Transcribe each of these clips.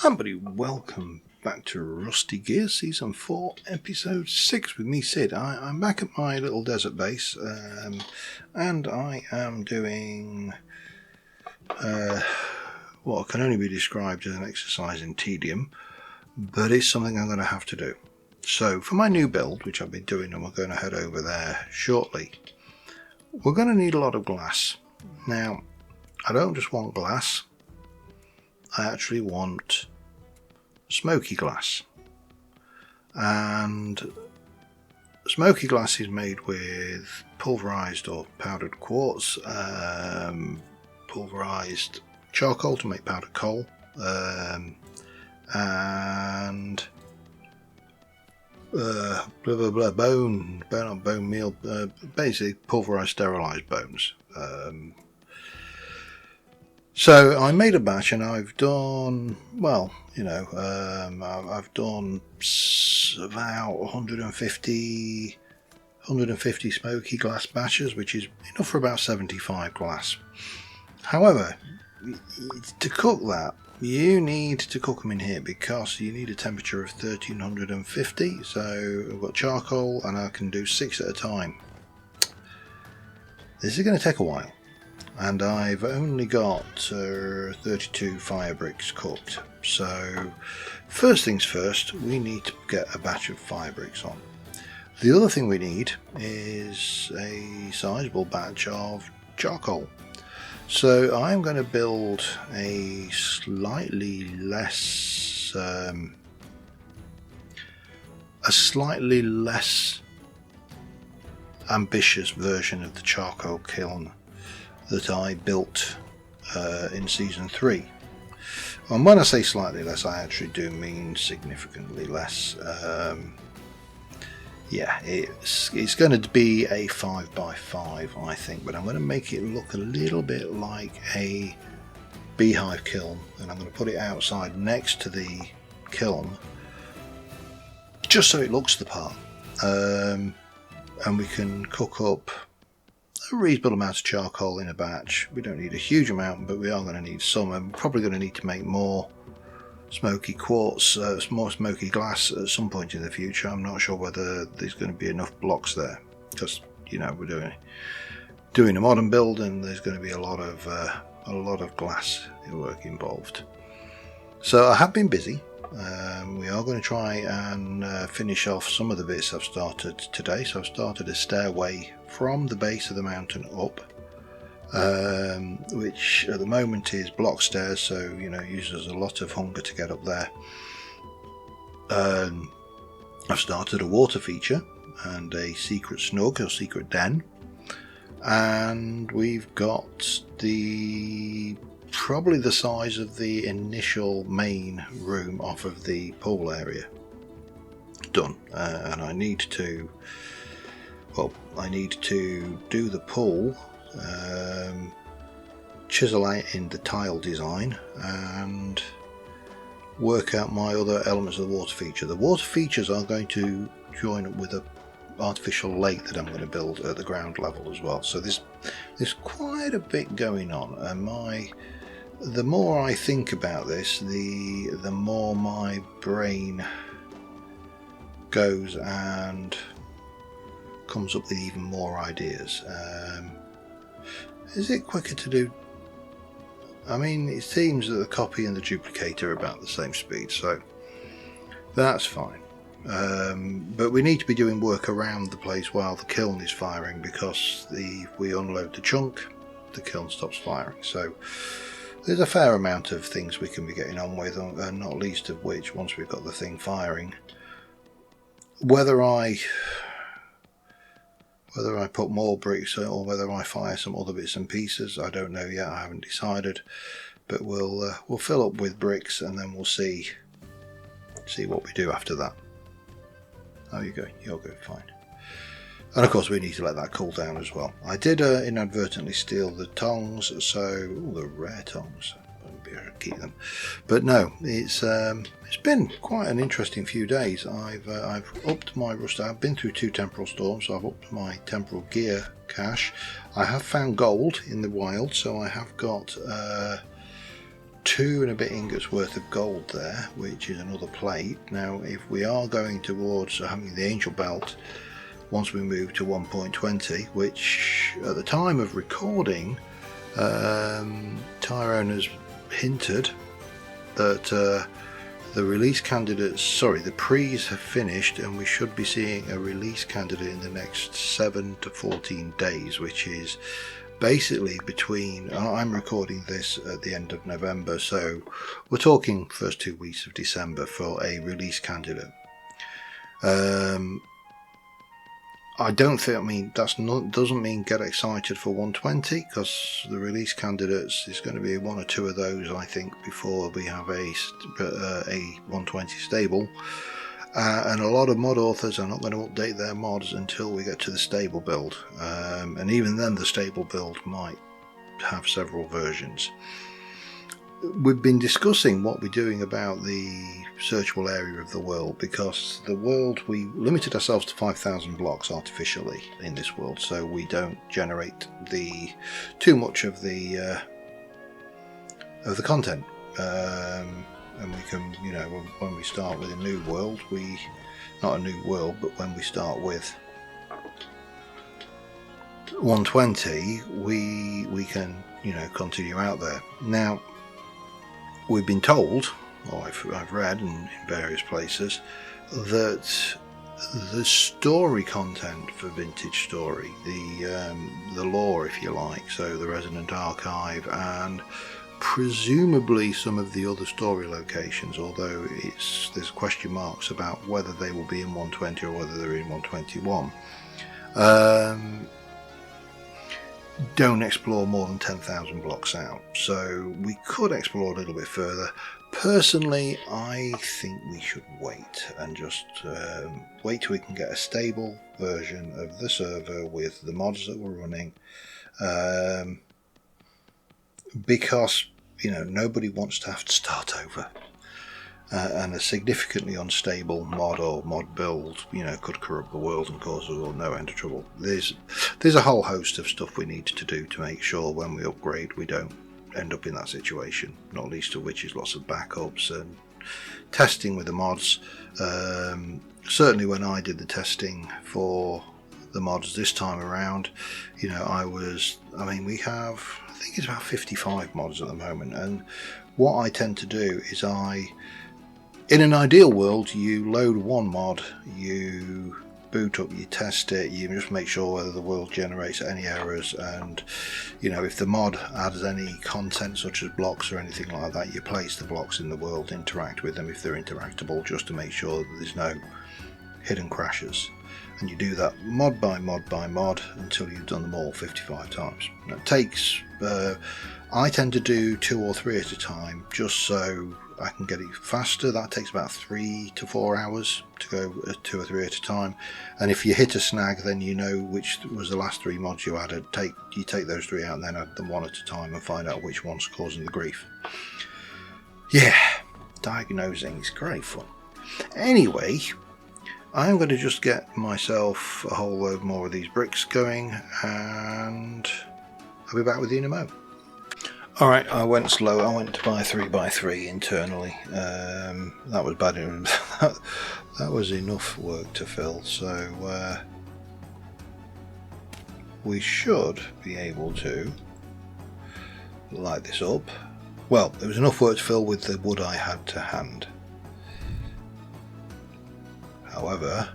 Everybody, welcome back to Rusty Gear Season 4, Episode 6 with me, Sid. I'm back at my little desert base, and I am doing what can only be described as an exercise in tedium, but it's something I'm going to have to do. So, for my new build, which I've been doing, and we're going to head over there shortly, we're going to need a lot of glass. Now, I don't just want glass, I actually want smoky glass, and smoky glass is made with pulverized or powdered quartz, pulverized charcoal to make powdered coal, and bone meal, basically pulverized sterilized bones. So I made a batch, and I've done, well, I've done about 150 smoky glass batches, which is enough for about 75 glass. However, to cook that, you need to cook them in here because you need a temperature of 1350. So I've got charcoal, and I can do 6 at a time. This is going to take a while. And I've only got 32 fire bricks cooked. So first things first, we need to get a batch of fire bricks on. The other thing we need is a sizable batch of charcoal. So I'm going to build a slightly less ambitious version of the charcoal kiln that I built in Season 3. And when I say slightly less, I actually do mean significantly less. Yeah, it's going to be a 5x5, I think, but I'm going to make it look a little bit like a beehive kiln, and I'm going to put it outside next to the kiln, just so it looks the part. And we can cook up a reasonable amount of charcoal in a batch. We don't need a huge amount, but we are going to need some, and we're probably going to need to make more smoky quartz, more smoky glass at some point in the future. I'm not sure whether there's going to be enough blocks there, because we're doing a modern build, and there's going to be a lot of glass work involved. So I have been busy. We are going to try and finish off some of the bits I've started today. So I've started a stairway from the base of the mountain up, which at the moment is block stairs, so uses a lot of hunger to get up there. I've started a water feature and a secret snug or secret den, and we've got probably the size of the initial main room off of the pool area done, and I need to do the pool, chisel out in the tile design, and work out my other elements of the water feature. The water features are going to join up with an artificial lake that I'm going to build at the ground level as well. So there's quite a bit going on, and the more I think about this, the more my brain goes and comes up with even more ideas. Is it quicker to do? I mean, it seems that the copy and the duplicate are about the same speed, so that's fine. But we need to be doing work around the place while the kiln is firing, because if we unload the chunk, the kiln stops firing. So there's a fair amount of things we can be getting on with, and not least of which, once we've got the thing firing, whether I put more bricks or whether I fire some other bits and pieces, I don't know yet. I haven't decided, but we'll fill up with bricks, and then we'll see what we do after that. How are you going? You're good, fine. And of course we need to let that cool down as well. I did inadvertently steal the tongs, so the rare tongs. I won't be able to keep them. But no, it's been quite an interesting few days. I've upped my rust. I've been through 2 temporal storms, so I've upped my temporal gear cache. I have found gold in the wild, so I have got 2 and a bit ingots worth of gold there, which is another plate. Now if we are going towards having the angel belt once we move to 1.20, which at the time of recording Tyrone has hinted that the release candidates, sorry, the pre's have finished, and we should be seeing a release candidate in the next 7 to 14 days, which is basically between, I'm recording this at the end of November, so we're talking first 2 weeks of December for a release candidate. I don't think, I mean, doesn't mean get excited for 120, because the release candidates is going to be 1 or 2 of those, I think, before we have a 120 stable. And a lot of mod authors are not going to update their mods until we get to the stable build. And even then the stable build might have several versions. We've been discussing what we're doing about the searchable area of the world, because the world, we limited ourselves to 5,000 blocks artificially in this world, so we don't generate too much of the content. And we can, you know, when we start with a new world, not a new world, but when we start with 120, we can, you know, continue out there. Now, we've been told, or I've read in various places, that the story content for Vintage Story, the lore, if you like, so the Resonant Archive, and presumably some of the other story locations, although there's question marks about whether they will be in 120 or whether they're in 121, don't explore more than 10,000 blocks out. So we could explore a little bit further. Personally, I think we should wait and just wait till we can get a stable version of the server with the mods that we're running, because, you know, nobody wants to have to start over. And a significantly unstable mod or mod build, you know, could corrupt the world and cause us all no end of trouble. There's a whole host of stuff we need to do to make sure when we upgrade we don't end up in that situation, not least of which is lots of backups and testing with the mods. Certainly when I did the testing for the mods this time around, you know, we have, I think it's about 55 mods at the moment, and what I tend to do is in an ideal world, you load one mod, you boot up, you test it, you just make sure whether the world generates any errors, and, you know, if the mod adds any content such as blocks or anything like that, you place the blocks in the world, interact with them if they're interactable, just to make sure that there's no hidden crashes. And you do that mod by mod by mod until you've done them all 55 times. Now, it takes, I tend to do 2 or 3 at a time, just so I can get it faster. That takes about 3 to 4 hours to go 2 or 3 at a time. And if you hit a snag, then you know which was the last 3 mods you added. You take those 3 out and then add them 1 at a time and find out which one's causing the grief. Yeah, diagnosing is great fun. Anyway, I'm going to just get myself a whole load more of these bricks going, and I'll be back with you in a moment. Alright, I went slow. I went to buy 3x3 internally. That was bad. That was enough work to fill, so we should be able to light this up. Well, there was enough work to fill with the wood I had to hand. However,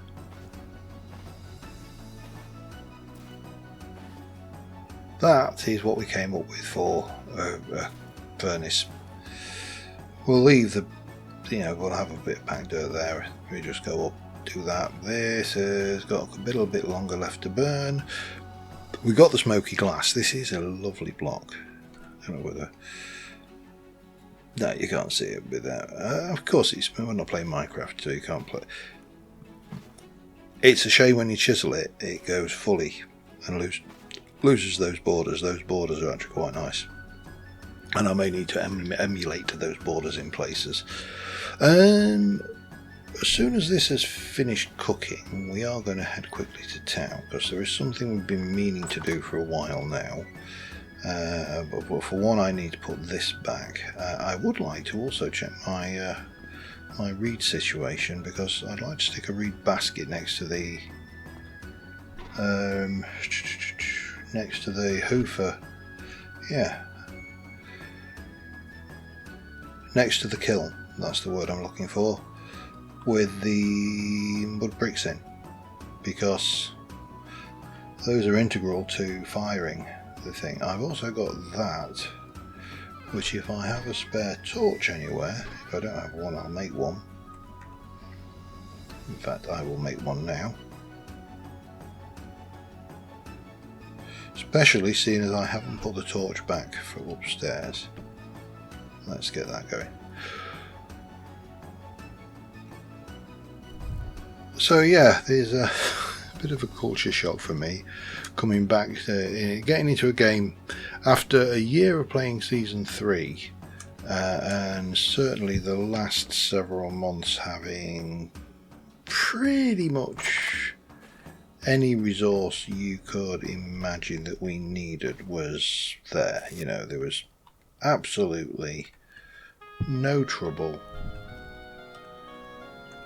that is what we came up with for a furnace. We'll leave we'll have a bit of packed dirt there. We just go up, do that. This has got a little bit longer left to burn. We got the smoky glass. This is a lovely block. I don't know whether... No, you can't see it without... of course, we're not playing Minecraft, so you can't play... It's a shame when you chisel it, it goes fully and loses those borders. Those borders are actually quite nice. And I may need to emulate those borders in places. As soon as this has finished cooking, we are going to head quickly to town, because there is something we've been meaning to do for a while now. But for one, I need to put this back. I would like to also check my my reed situation, because I'd like to stick a reed basket next to the hoofer. Yeah, next to the kiln. That's the word I'm looking for. With the mud bricks in, because those are integral to firing the thing. I've also got that, which if I have a spare torch anywhere, if I don't have one, I'll make one. In fact, I will make one now. Especially seeing as I haven't put the torch back from upstairs. Let's get that going. So yeah, there's a bit of a culture shock for me coming back to getting into a game after a year of playing Season 3, and certainly the last several months having pretty much any resource you could imagine that we needed was there. You know, there was absolutely no trouble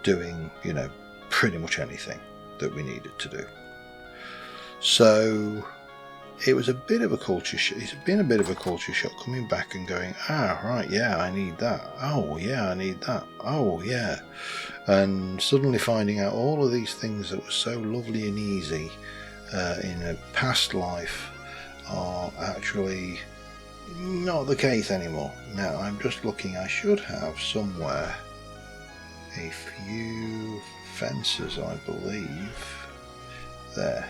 doing, you know, pretty much anything that we needed to do. So it was a bit of a culture shock. It's been a bit of a culture shock coming back and going, right, yeah, I need that. Oh yeah, I need that. Oh yeah. And suddenly finding out all of these things that were so lovely and easy in a past life are actually not the case anymore. Now I'm just looking, I should have somewhere a few fences, I believe, there.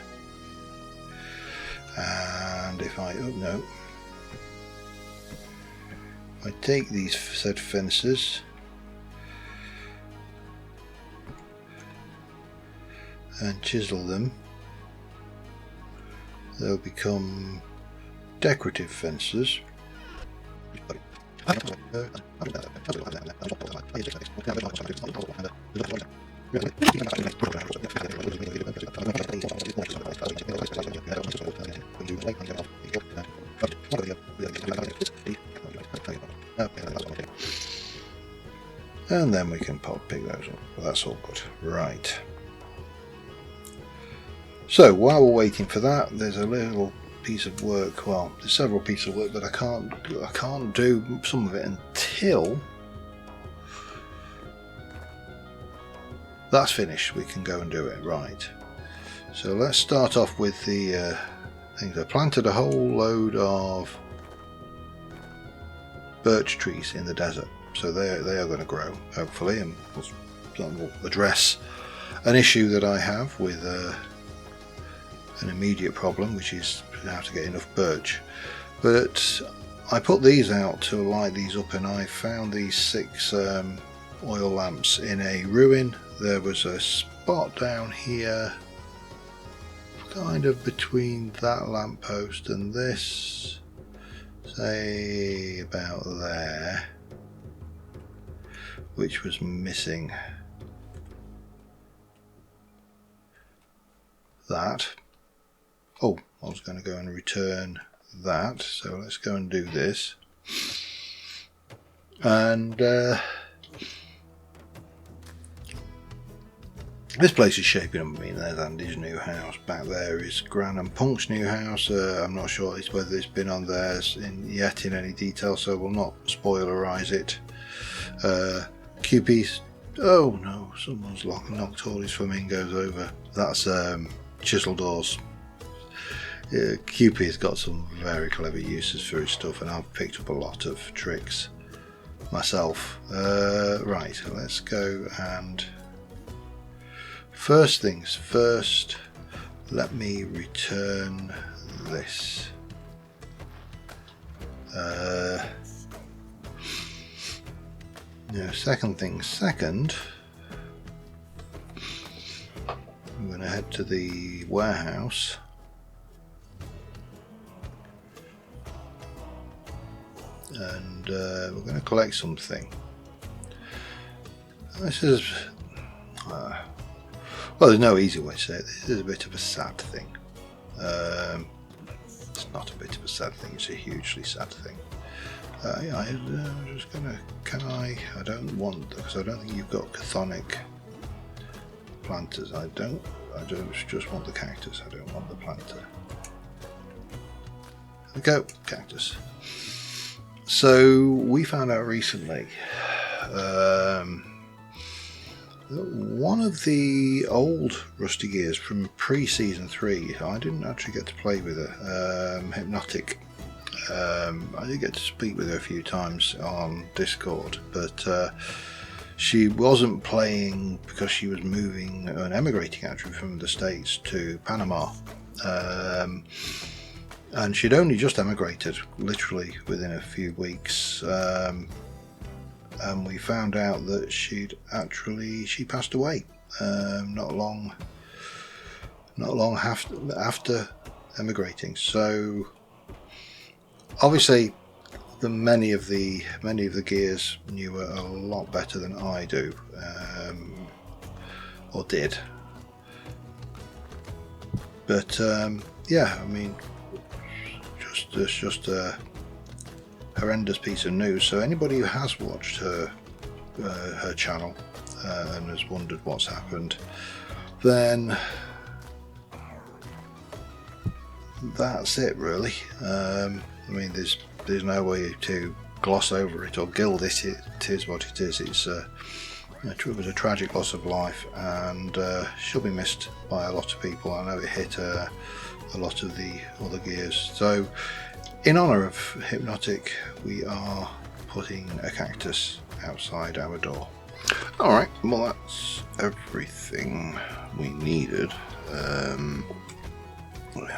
And if I, oh no, if I take these said fences and chisel them, they'll become decorative fences. And then we can pick those up. Well, that's all good. Right. So while we're waiting for that, there's a little piece of work. Well, there's several pieces of work that I can't do some of it until that's finished. We can go and do it. Right. So let's start off with the things. I planted a whole load of birch trees in the desert, so they are going to grow hopefully, and we'll address an issue that I have with an immediate problem, which is how to get enough birch. But I put these out to light these up, and I found these 6 oil lamps in a ruin. There was a spot down here, kind of between that lamppost and this, say about there, which was missing that. Oh, I was going to go and return that, so let's go and do this. And this place is shaping up. I mean, there's Andy's new house. Back there is Gran and Punk's new house. I'm not sure whether it's been on theirs yet in any detail, so we'll not spoilerize it. QP's. Oh no, someone's knocked all his flamingos over. That's chisel doors. QP's got some very clever uses for his stuff, and I've picked up a lot of tricks myself. Right, so let's go and first things first, let me return this. Now, second things second, I'm going to head to the warehouse and we're going to collect something. This is well, there's no easy way to say it. This is a bit of a sad thing. It's not a bit of a sad thing, it's a hugely sad thing. Yeah, I'm just gonna, I don't want, because I don't think you've got chthonic planters. I just want the cactus, I don't want the planter. There we go, cactus. So we found out recently one of the old Rusty Gears from pre-season 3, I didn't actually get to play with her, Hypnotic. I did get to speak with her a few times on Discord, but she wasn't playing because she was moving and emigrating actually from the States to Panama. And she'd only just emigrated, literally within a few weeks. And we found out that she passed away not long after emigrating. So obviously, many of the gears knew her a lot better than I do, or did. But yeah, I mean, it's just a horrendous piece of news. So anybody who has watched her channel and has wondered what's happened, then that's it really. I mean, there's no way to gloss over it or gild it. It is what it is. It was a tragic loss of life, and she'll be missed by a lot of people. I know it hit a lot of the other gears. So in honor of Hypnotic, we are putting a cactus outside our door. Alright, well, that's everything we needed.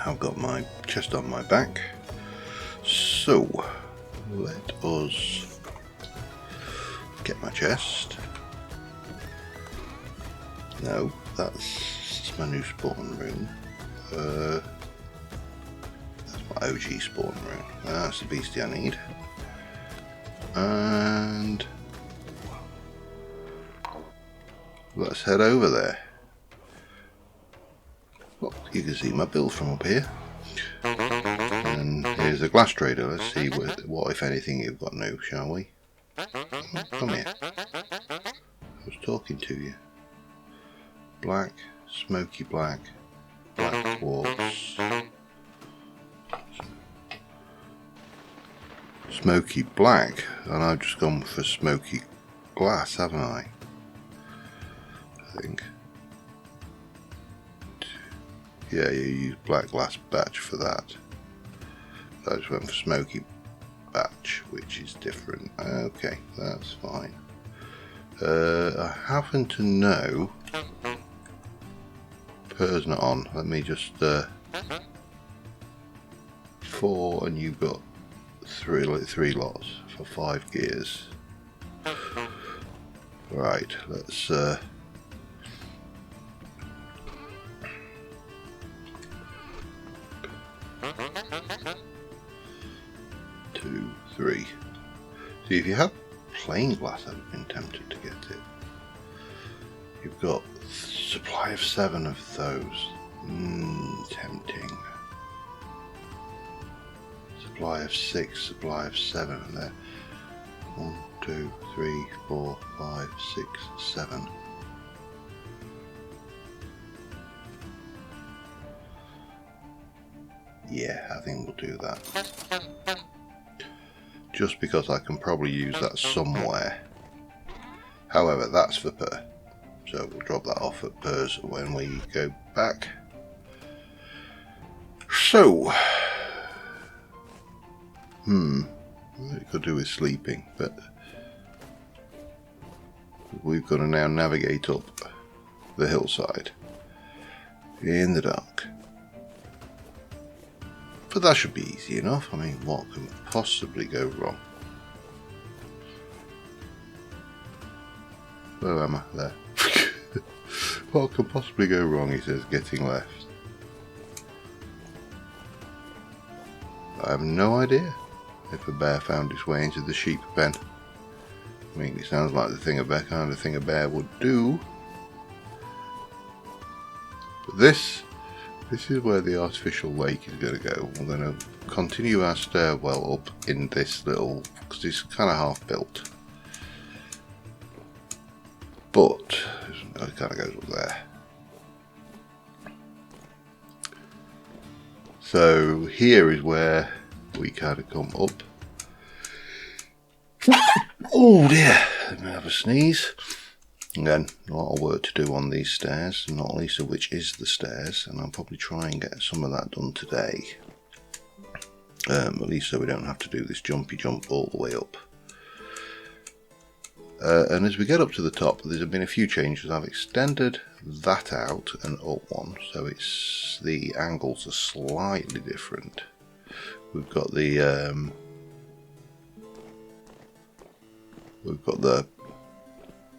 I've got my chest on my back, so let us get my chest. No, that's my new spawn room. That's my OG spawn room. That's the beastie I need. And let's head over there. Well, you can see my build from up here. And here's the glass trader. Let's see what if anything you've got new, shall we? Come here. I was talking to you. Black, smoky black, black quartz, smoky black, and I've just gone for smoky glass, haven't I? I think. Yeah, you use black glass batch for that. I just went for smoky batch, which is different. Okay, that's fine. I happen to know. Per's not on. Let me just 4, and you've got three lots for 5 gears. Right, let's 2, 3. See, if you have plain glass, I'd have been tempted to get it. You've got supply of 7 of those. Tempting. Supply of 6, supply of 7, and there. 1, 2, 3, 4, 5, 6, 7. Yeah, I think we'll do that. Just because I can probably use that somewhere. However, that's for Per. So we'll drop that off at Per's when we go back. So, it could do with sleeping, but we've got to now navigate up the hillside in the dark. But that should be easy enough. I mean, what can possibly go wrong? Where am I? There. What can possibly go wrong, he says, getting left. I have no idea if a bear found its way into the sheep pen. I mean, it sounds like the kind of thing a bear would do. But this This is where the artificial lake is going to go. We're going to continue our stairwell up in this little, because it's kind of half built. But it kind of goes up there. So here is where we kind of come up. Oh dear, let me have a sneeze. Again, a lot of work to do on these stairs, not least of which is the stairs, and I'll probably try and get some of that done today. At least so we don't have to do this jumpy jump all the way up. And as we get up to the top, there's been a few changes. I've extended that out and up one, so it's the angles are slightly different. We've got the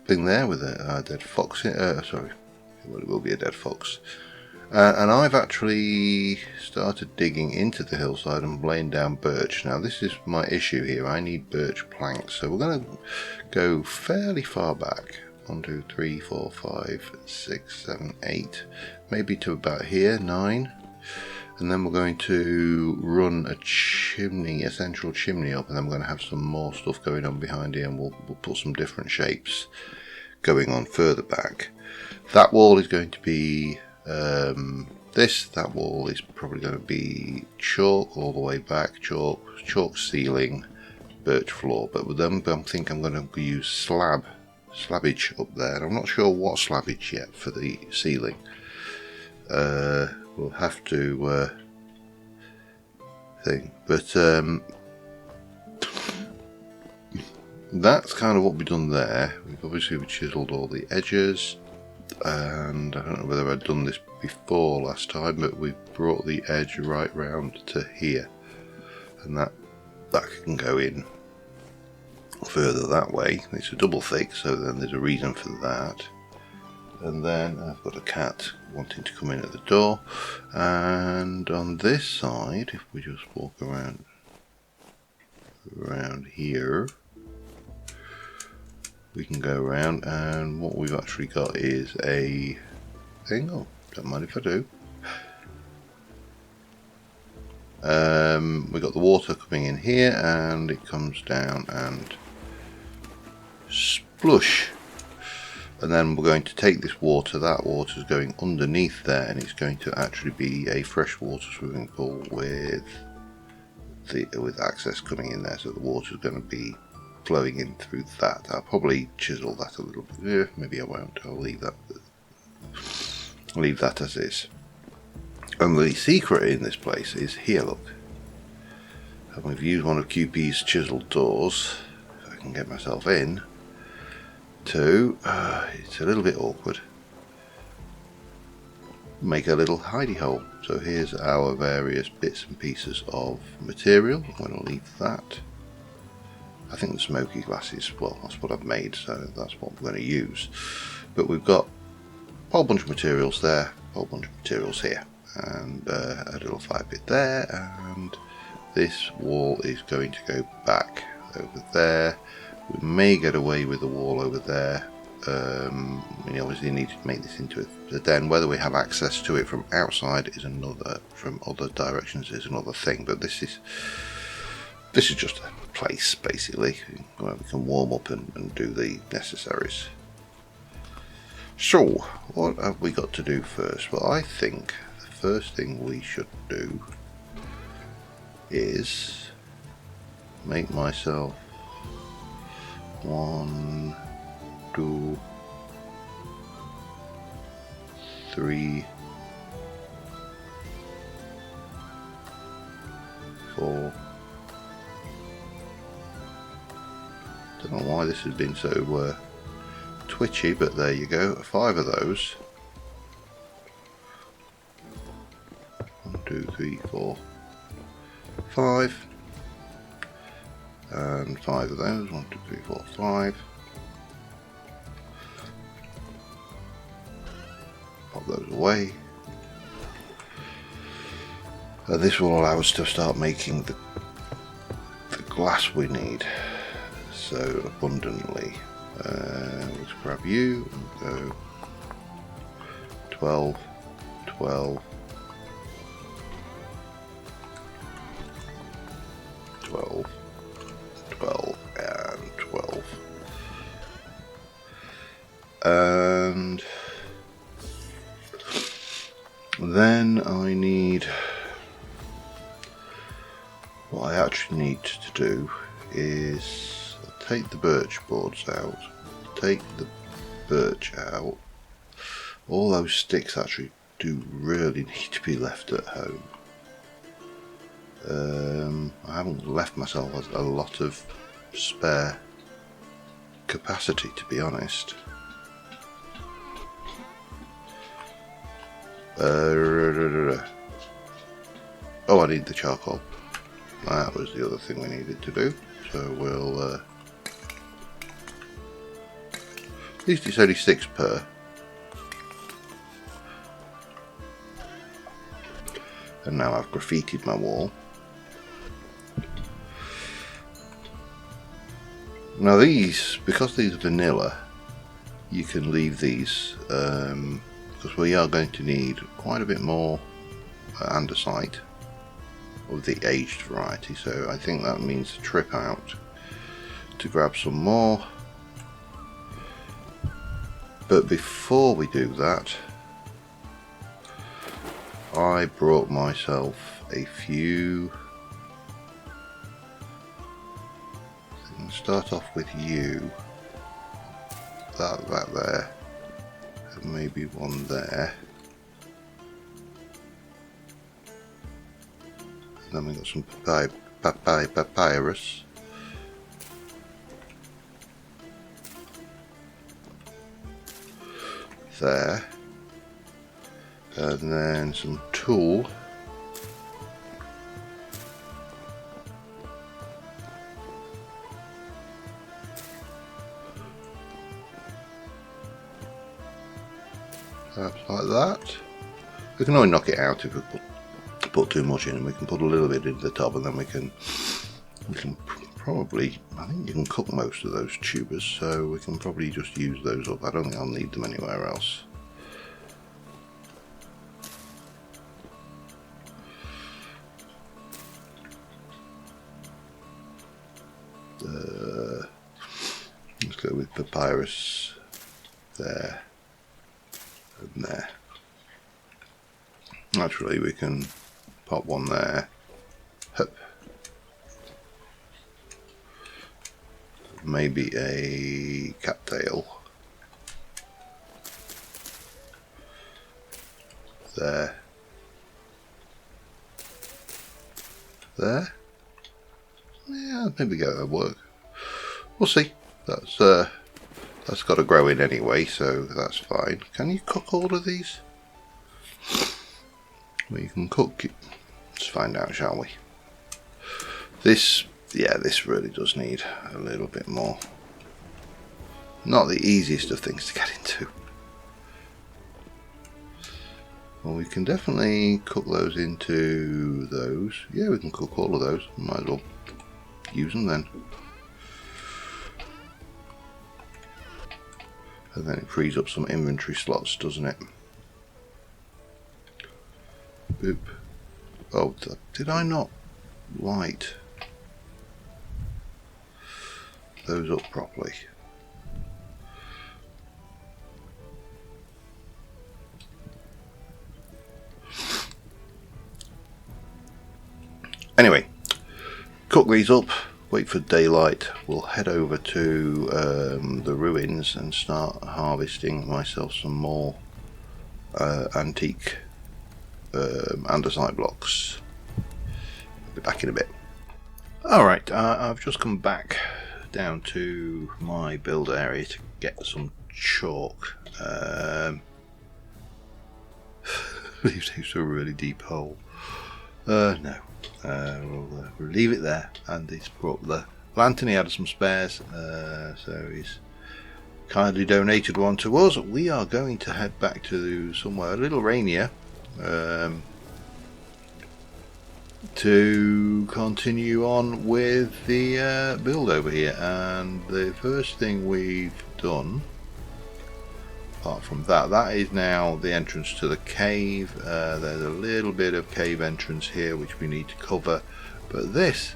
thing there with a dead fox in, sorry, well, it will be a dead fox. And I've actually started digging into the hillside and laying down birch. Now this is my issue here, I need birch planks, so we're going to go fairly far back. 1, 2, 3, 4, 5, 6, 7, 8, maybe to about here, 9. And then we're going to run a chimney, a central chimney up, and then we're going to have some more stuff going on behind here, and we'll put some different shapes going on further back. That wall is going to be that wall is probably going to be chalk all the way back, chalk ceiling, birch floor, but with them I think I'm going to use slabbage up there. I'm not sure what slabbage yet for the ceiling. We'll have to think, but that's kind of what we've done there. We've chiseled all the edges, and I don't know whether I'd done this before last time, but we've brought the edge right round to here, and that can go in further that way. It's a double thick, so then there's a reason for that. And then I've got a cat wanting to come in at the door, and on this side, if we just walk around here, we can go around, and what we've actually got is a thing. Oh, don't mind if I do. We've got the water coming in here, and it comes down and splush. And then we're going to take this water, that water is going underneath there, and it's going to actually be a freshwater swimming pool with access coming in there, so the water is going to be flowing in through that. I'll probably chisel that a little bit. Yeah, maybe I won't. I'll leave that as is. And the secret in this place is here, look. And we've used one of QP's chiseled doors, if I can get myself in, to, it's a little bit awkward, make a little hidey hole. So here's our various bits and pieces of material. I'm going to leave that. I think the smoky glasses, well, that's what I've made, so that's what we're going to use. But we've got a whole bunch of materials there, a whole bunch of materials here, and a little fire pit there, and this wall is going to go back over there. We may get away with the wall over there. We obviously need to make this into a den. Whether we have access to it from outside is another, from other directions is another thing, but this is just a place basically where we can warm up and do the necessaries. So what have we got to do first? Well, I think the first thing we should do is make myself 1, 2, 3, 4. Don't know why this has been so twitchy, but there you go. 5 of those. 1, 2, 3, 4, 5. And 5 of those. 1, 2, 3, 4, 5. Pop those away. This will allow us to start making the glass we need so abundantly. Let's grab you and go 12, 12, 12, 12, and 12. And then I need, what I actually need to do is take the birch boards out, take the birch out. All those sticks actually do really need to be left at home. I haven't left myself a lot of spare capacity, to be honest. Oh, I need the charcoal. That was the other thing we needed to do. So we'll at least it's only 6 per. And now I've graffitied my wall. Now these, because these are vanilla, you can leave these because we are going to need quite a bit more andesite of the aged variety, so I think that means to trip out to grab some more. But before we do that, I brought myself a few. I'm going to start off with you. That there. And maybe one there. And then we've got some papyrus. There. And then some tool. Perhaps like that. We can only knock it out if we put too much in, and we can put a little bit into the top, and then we can probably, I think you can cook most of those tubers, so we can probably just use those up. I don't think I'll need them anywhere else. Let's go with papyrus there and there. Actually, we can pop one there. Hup. Maybe a cattail there. There. Yeah, maybe that'll work. We'll see. That's got to grow in anyway, so that's fine. Can you cook all of these? Well, you can cook it. Let's find out, shall we? This really does need a little bit more. Not the easiest of things to get into. Well, we can definitely cook those into those. Yeah, we can cook all of those. Might as well use them then. And then it frees up some inventory slots, doesn't it? Boop. Oh, did I not light those up properly? Anyway, cook these up, wait for daylight. We'll head over to the ruins and start harvesting myself some more antique andesite blocks. I'll be back in a bit. Alright, I've just come back down to my build area to get some chalk. Leaves a really deep hole. No. We'll leave it there, and he's brought the lantern. He had some spares, so he's kindly donated one to us. We are going to head back to somewhere a little rainier to continue on with the build over here. And the first thing we've done, apart from that is now the entrance to the cave. There's a little bit of cave entrance here which we need to cover, but this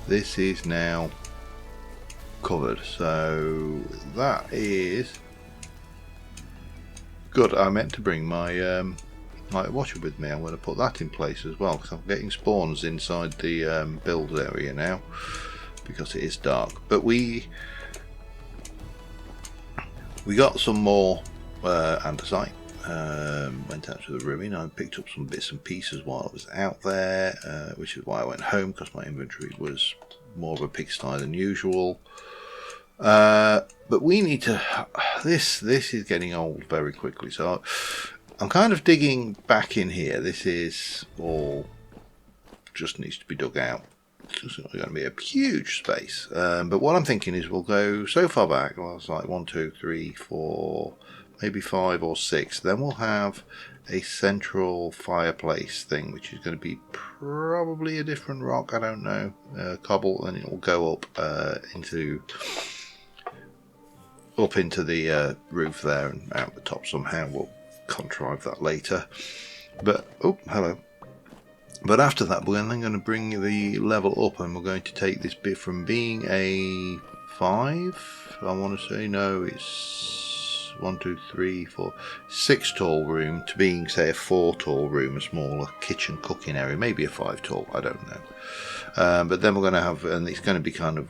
this is now covered, so that is good. I meant to bring my light washer with me. I'm going to put that in place as well, because I'm getting spawns inside the build area now because it is dark. But we got some more andesite. Went out to the ruin. I picked up some bits and pieces while I was out there, which is why I went home, because my inventory was more of a pigsty than usual. But we need to. This is getting old very quickly, so I'm kind of digging back in here. This is all just needs to be dug out. It's not going to be a huge space. But what I'm thinking is we'll go so far back. Well, it's like 1, 2, 3, 4, maybe 5 or 6. Then we'll have a central fireplace thing, which is going to be probably a different rock. I don't know, cobble, and it will go up into the roof there and out the top somehow. We'll contrive that later. But oh, hello. But after that, we're then going to bring the level up, and we're going to take this bit from being a 5. I want to say, no, it's 1, 2, 3, 4, 6 tall room to being, say, a 4 tall room, a smaller kitchen cooking area, maybe a 5 tall, I don't know. But then we're going to have, and it's going to be kind of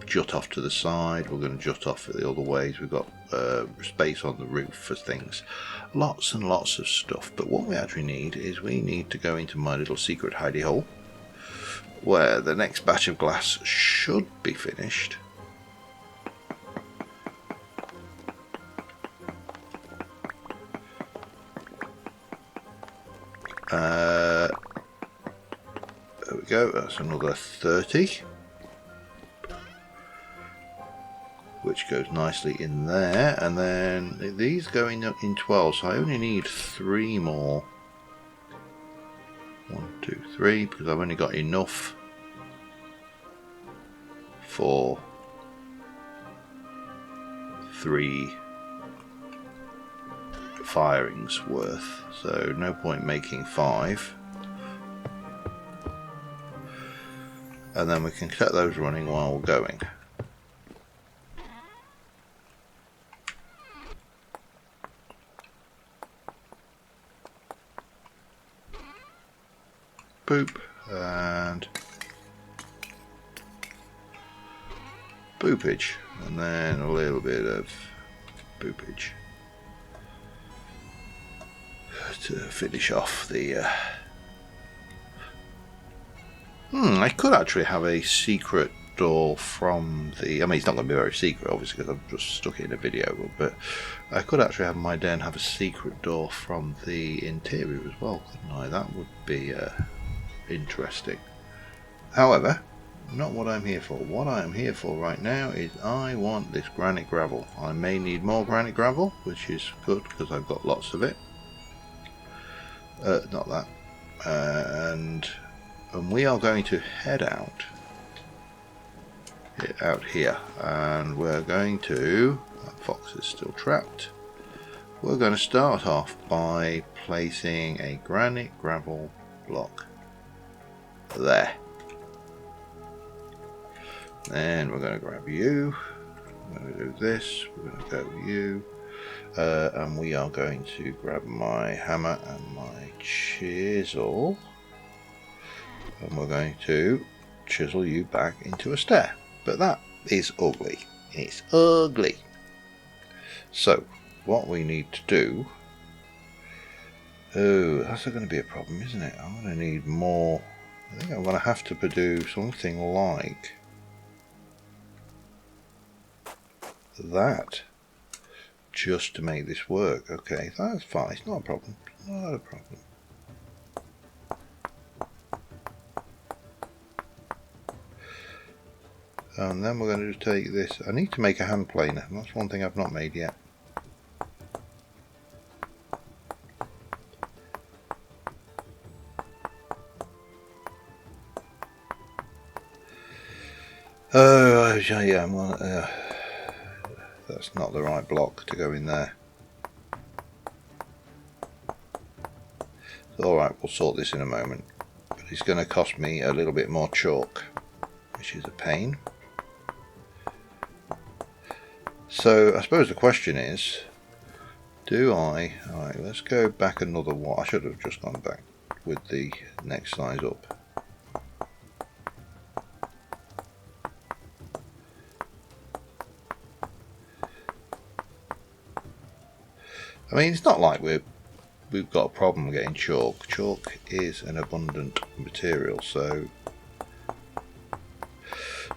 jut off to the side. We're going to jut off the other ways. We've got space on the roof for things, lots and lots of stuff. But what we actually need is we need to go into my little secret hidey hole, where the next batch of glass should be finished. There we go. That's another 30. Which goes nicely in there, and then these go in 12, so I only need 3 more. 1, 2, 3, because I've only got enough for 3 firings worth, so no point making 5. And then we can set those running while we're going. Boop and boopage, and then a little bit of boopage to finish off the I could actually have a secret door from the, I mean, it's not going to be very secret obviously because I've just stuck it in a video, but I could actually have my den have a secret door from the interior as well, couldn't I? That would be interesting. However, not what I'm here for. What I am here for right now is I want this granite gravel. I may need more granite gravel, which is good because I've got lots of it. Not that. And we are going to head out here, and we're going to, that fox is still trapped. We're going to start off by placing a granite gravel block there. Then we're going to grab you. We're going to do this. We're going to go you. And we are going to grab my hammer and my chisel. And we're going to chisel you back into a stair. But that is ugly. It's ugly. So, what we need to do... Oh, that's going to be a problem, isn't it? I'm going to need more... I think I'm going to have to do something like that just to make this work. Okay, that's fine. It's not a problem. Not a problem. And then we're going to take this. I need to make a hand planer. That's one thing I've not made yet. Oh, yeah, that's not the right block to go in there. Alright, we'll sort this in a moment. But it's going to cost me a little bit more chalk. which is a pain. So I suppose the question is, alright, let's go back another one. I should have just gone back with the next size up. I mean, it's not like we've got a problem getting chalk. Chalk is an abundant material, so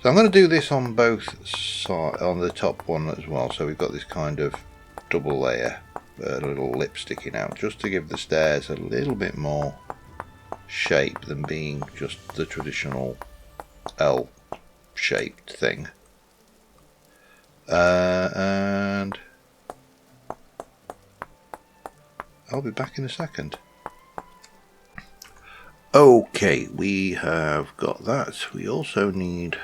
I'm going to do this on both sides, on the top one as well. So we've got this kind of double layer, a little lip sticking out, just to give the stairs a little bit more shape than being just the traditional L-shaped thing. And I'll be back in a second. Okay, we have got that. We also need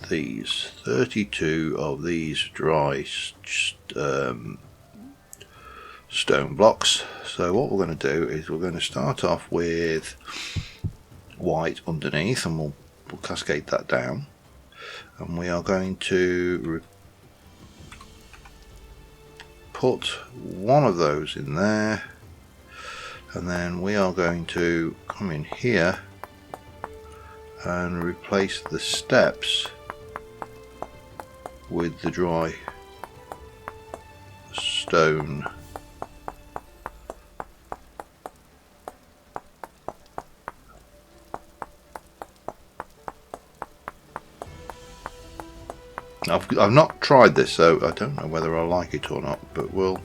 these 32 of these dry stone blocks. So what we're going to do is we're going to start off with white underneath, and we'll cascade that down, and we are going to put one of those in there. And then we are going to come in here and replace the steps with the dry stone. I've not tried this, so I don't know whether I like it or not, but we'll...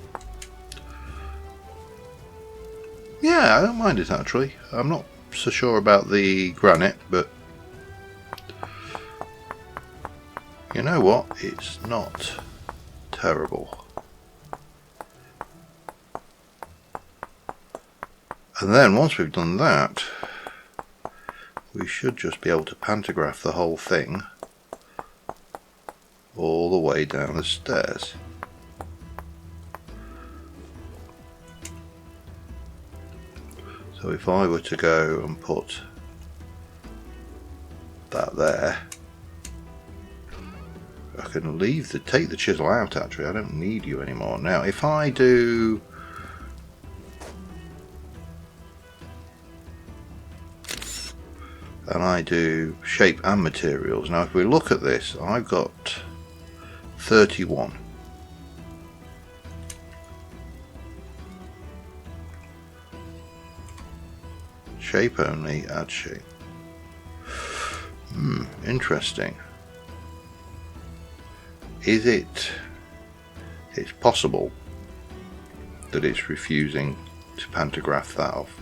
Yeah, I don't mind it actually. I'm not so sure about the granite, but you know what? It's not terrible. And then once we've done that, we should just be able to pantograph the whole thing all the way down the stairs. So if I were to go and put that there, I can take the chisel out actually. I don't need you anymore. Now if I do shape and materials, now if we look at this, I've got 31. Shape only, add shape. Interesting. Is it's possible that it's refusing to pantograph that off?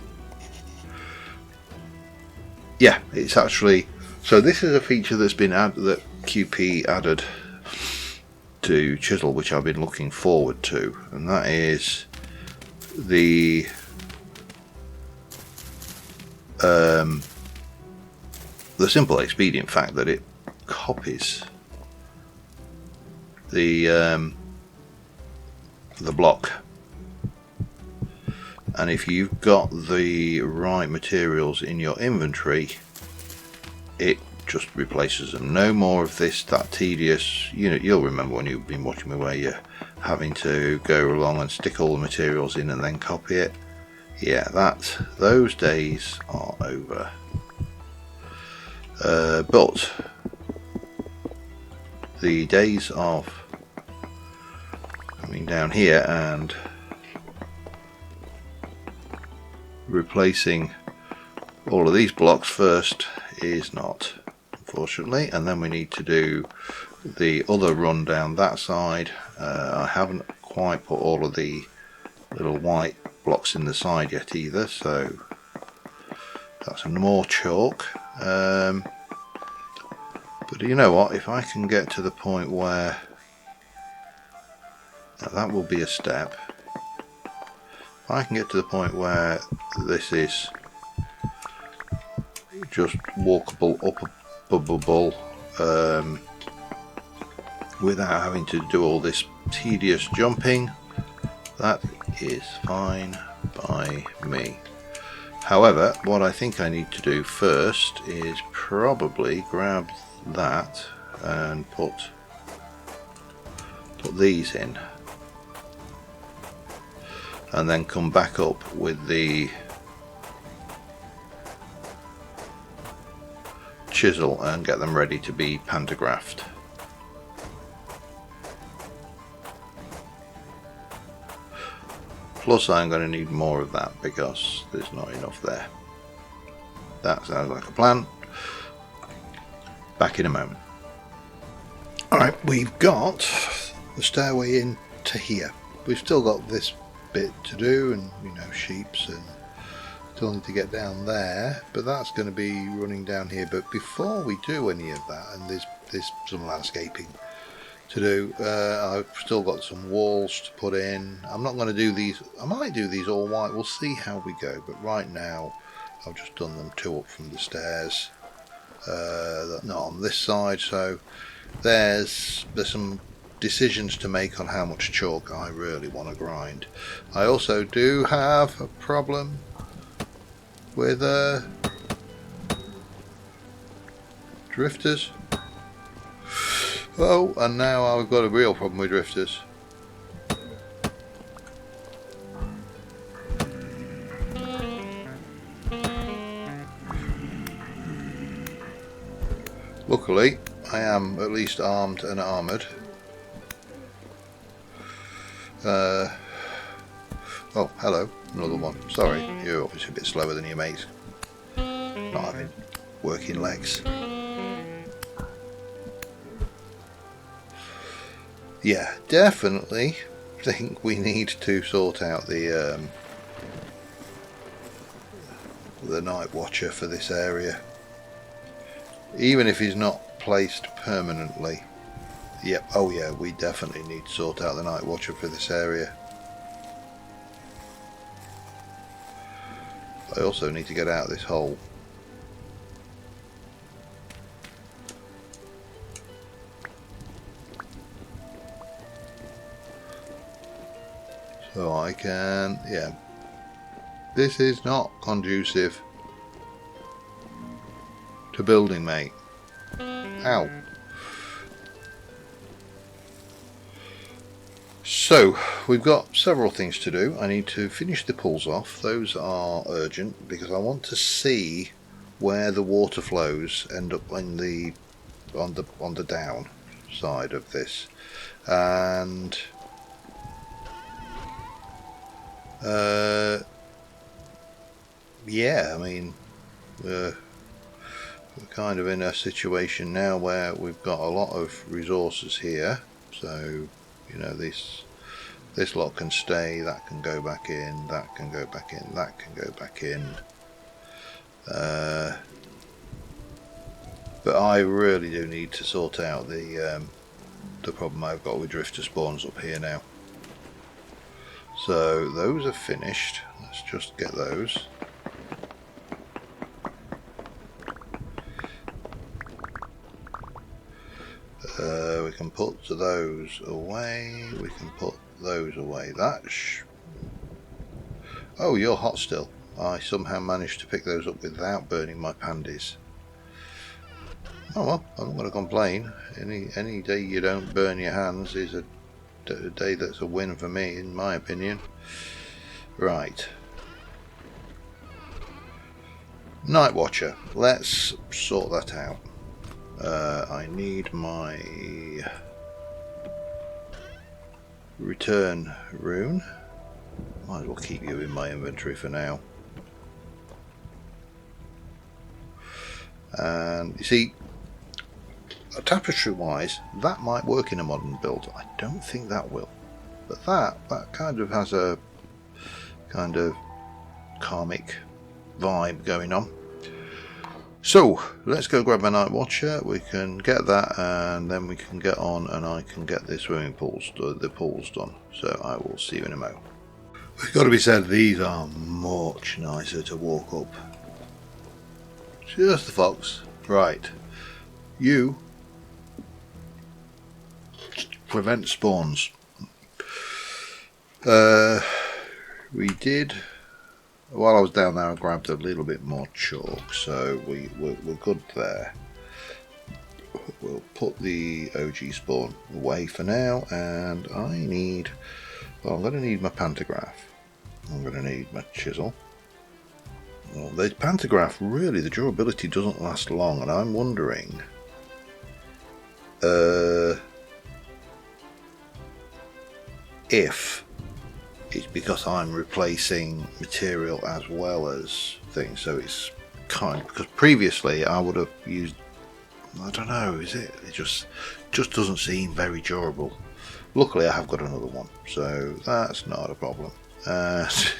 Yeah, it's actually, so this is a feature that's been added, that QP added to Chisel, which I've been looking forward to, and that is the simple expedient fact that it copies the block, and if you've got the right materials in your inventory, it just replaces them. No more of that tedious, you'll remember when you've been watching me where you're having to go along and stick all the materials in and then copy it. Yeah, those days are over. But the days of coming down here and replacing all of these blocks first is not, unfortunately, and then we need to do the other run down that side. I haven't quite put all of the little white blocks in the side yet either, so that's some more chalk. But you know what, if I can get to the point where that will be a step, if I can get to the point where this is just walkable, upable, without having to do all this tedious jumping, that is fine by me. However, what I think I need to do first is probably grab that and put these in, and then come back up with the chisel and get them ready to be pantographed. Plus I'm going to need more of that because there's not enough there. That sounds like a plan. Back in a moment. Alright, we've got the stairway in to here. We've still got this bit to do, and you know, sheeps, and still need to get down there, but that's going to be running down here. But before we do any of that, and there's some landscaping to do, I've still got some walls to put in. I'm not going to do these, I might do these all white, we'll see how we go, but right now I've just done them 2 up from the stairs, not on this side. So there's some decisions to make on how much chalk I really want to grind. I also do have a problem with drifters. Oh, and now I've got a real problem with drifters. Luckily, I am at least armed and armoured. Oh, hello, another one. Sorry, you're obviously a bit slower than your mates. Not having working legs. Yeah, definitely think we need to sort out the night watcher for this area. Even if he's not placed permanently. Yep, oh yeah, we definitely need to sort out the night watcher for this area. I also need to get out of this hole. So I can, yeah. This is not conducive to building, mate. Ow. So, we've got several things to do. I need to finish the pulls off. Those are urgent because I want to see where the water flows end up in the on the down side of this. And yeah, I mean, we're kind of in a situation now where we've got a lot of resources here, so you know, this lot can stay, that can go back in, that can go back in, that can go back in, but I really do need to sort out the problem I've got with drifter spawns up here now. So those are finished. Let's just get those. We can put those away. We can put those away. Oh, you're hot still. I somehow managed to pick those up without burning my pandies. Oh well, I'm not going to complain. Any day you don't burn your hands is a day that's a win for me, in my opinion. Right. Night Watcher. Let's sort that out. I need my return rune. Might as well keep you in my inventory for now. And you see, tapestry wise, that might work in a modern build. I don't think that will, but that kind of has a kind of karmic vibe going on. So let's go grab my Night Watcher. We can get that, and then we can get on, and I can get the swimming pools, the pools done. So I will see you in a moment. It's got to be said, these are much nicer to walk up. Just the fox. Right. You prevent spawns. We did, while I was down there, I grabbed a little bit more chalk, so we're good there. we'll put the OG spawn away for now, and I need, well, I'm going to need my pantograph, I'm going to need my chisel. Well, the pantograph, really, the durability doesn't last long, and I'm wondering if it's because I'm replacing material as well as things. So it's kind of, because previously I would have used, I don't know, is it just doesn't seem very durable. Luckily I have got another one, so that's not a problem. As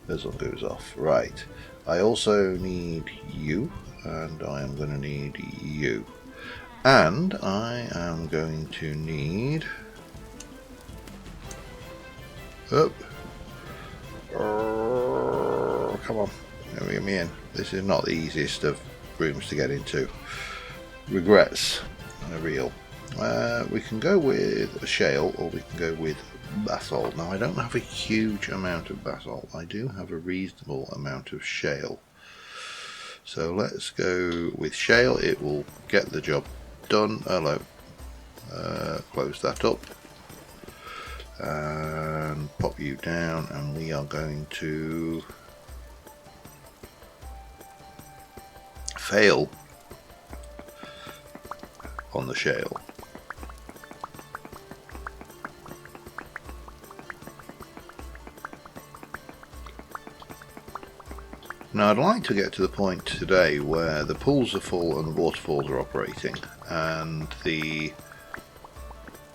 long as it goes off. Right, I also need you, and I am going to need you, and I am going to need, oh, come on, get me in. This is not the easiest of rooms to get into. Regrets are real. We can go with a shale, or we can go with basalt. Now I don't have a huge amount of basalt, I do have a reasonable amount of shale. So let's go with shale, it will get the job done. Hello. Close that up and pop you down, and we are going to fail on the shale. Now I'd like to get to the point today where the pools are full and the waterfalls are operating, and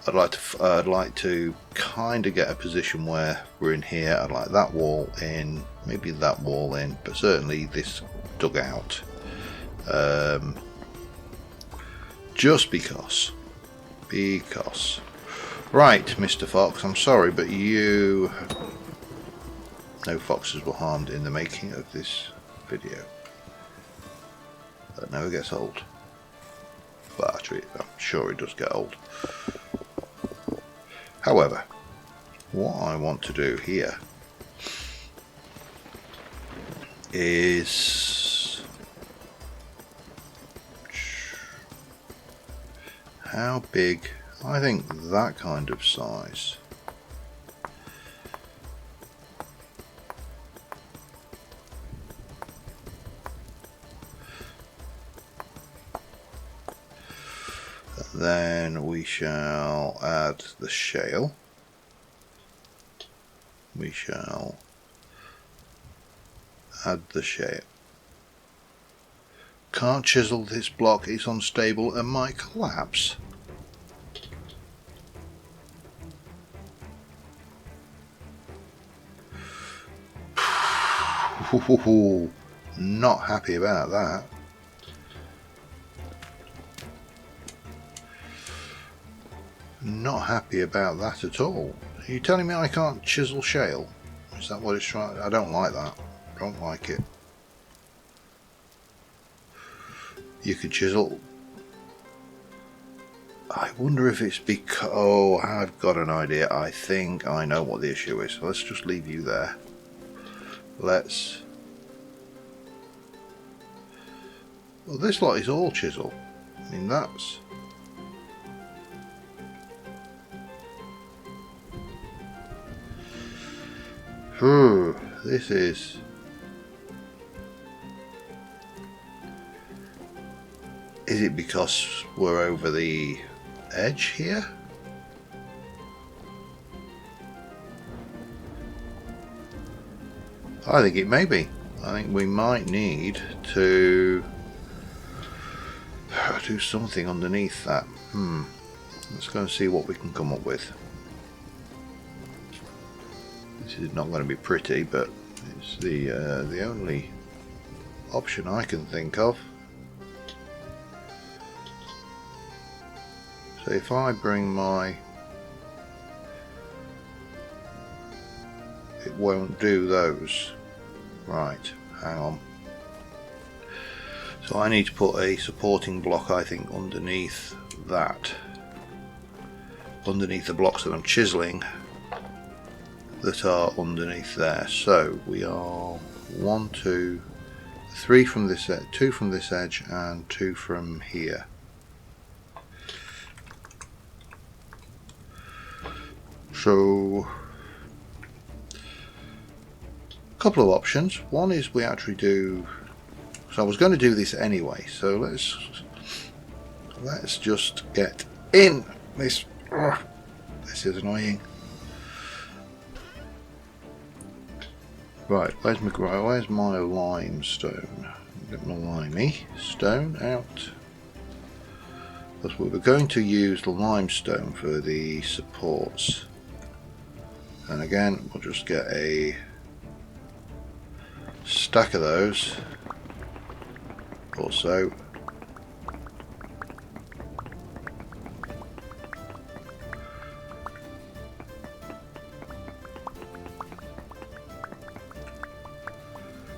I'd like to kind of get a position where we're in here. I'd like that wall in, maybe that wall in, but certainly this dugout. Just because. Right, Mr. Fox, I'm sorry, but no foxes were harmed in the making of this video. That never gets old. But actually, I'm sure it does get old. However, what I want to do here is, how big? I think that kind of size. Then we shall add the shale. We shall add the shale. Can't chisel this block, it's unstable and might collapse. Not happy about that. Not happy about that at all. Are you telling me I can't chisel shale? Is that what it's trying? I don't like that. Don't like it. You could chisel. I wonder if it's because... Oh, I've got an idea. I think I know what the issue is. Let's just leave you there. Let's... Well, this lot is all chisel. I mean, that's... This is... Is it because we're over the edge here? I think it may be. I think we might need to do something underneath that. Let's go and see what we can come up with. This is not going to be pretty, but it's the only option I can think of. So if I bring my... It won't do those. Right, hang on. So I need to put a supporting block, I think, underneath that. Underneath the blocks that I'm chiseling that are underneath there. So we are 1, 2, 3 from this edge, 2 from this edge, and 2 from here. So, a couple of options. One is we actually do. So I was going to do this anyway. So let's just get in this. This is annoying. Right, where's my limestone? Get my limey stone out. Because we were going to use the limestone for the supports. And again, we'll just get a stack of those. Or so.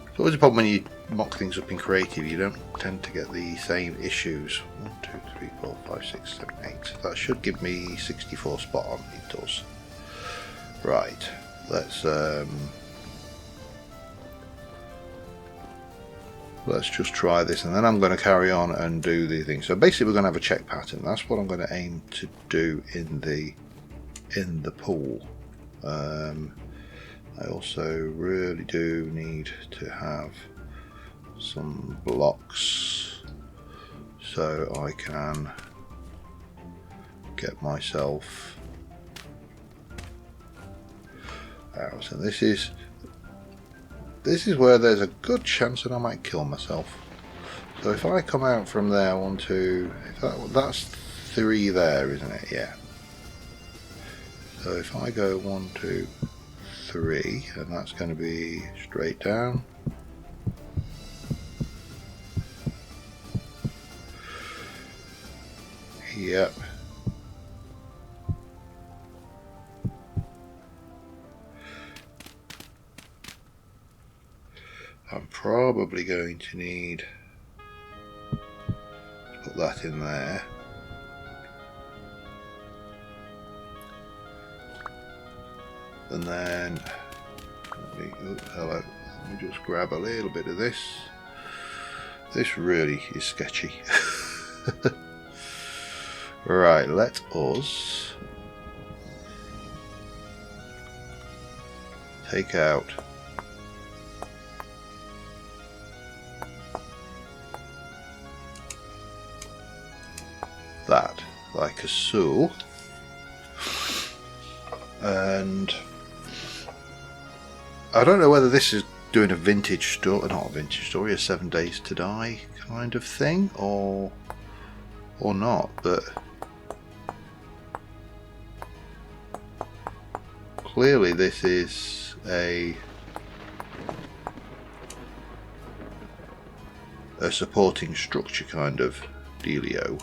It's always a problem when you mock things up in creative, you don't tend to get the same issues. 1, 2, 3, 4, 5, 6, 7, 8. That should give me 64 spot on. It does. Right, let's just try this, and then I'm going to carry on and do the thing. So basically we're going to have a check pattern. That's what I'm going to aim to do in the pool. I also really do need to have some blocks so I can get myself out. So this is where there's a good chance that I might kill myself. So if I come out from there, 1, 2, that's 3 there, isn't it? Yeah. So if I go 1, 2, 3, and that's going to be straight down. Yep. I'm probably going to need to put that in there. And then let me just grab a little bit of this. This really is sketchy. Right, let us take out that like so, and I don't know whether this is doing a vintage story, not a vintage story, a 7 Days to Die kind of thing, or not, but clearly this is a supporting structure kind of dealio.